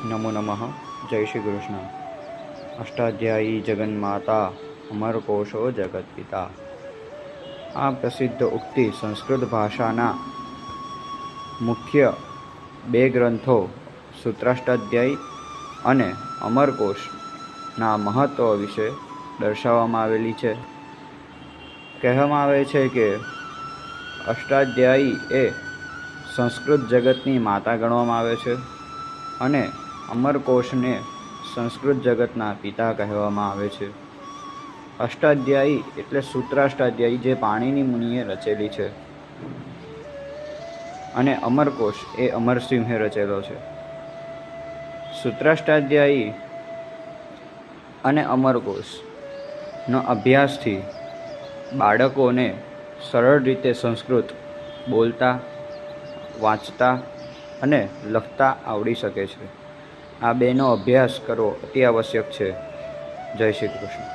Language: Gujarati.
નમો નમઃ. જય શ્રી કૃષ્ણ. અષ્ટાધ્યાયી જગન્માતા અમરકોશો જગતપિતા. આ પ્રસિદ્ધ ઉક્તિ સંસ્કૃત ભાષાના મુખ્ય બે ગ્રંથો સૂત્રાષ્ટાધ્યાયી અને અમરકોશના મહત્વ વિશે દર્શાવવામાં આવેલી છે. કહેવામાં આવે છે કે અષ્ટાધ્યાયી એ સંસ્કૃત જગતની માતા ગણવામાં આવે છે અને અમરકોશને સંસ્કૃત જગતના પિતા કહેવામાં આવે છે. અષ્ટાધ્યાયી એટલે સૂત્રાષ્ટાધ્યાયી જે પાણિનિ મુનિએ રચેલી છે અને અમરકોશ એ અમરસિંહે રચેલો છે. સૂત્રાષ્ટાધ્યાયી અને અમરકોશનો અભ્યાસથી બાળકોને સરળ રીતે સંસ્કૃત બોલતા, વાંચતા અને લખતા આવડી શકે છે. આ બેનો અભ્યાસ કરવો અતિ આવશ્યક છે. જય શ્રી કૃષ્ણ.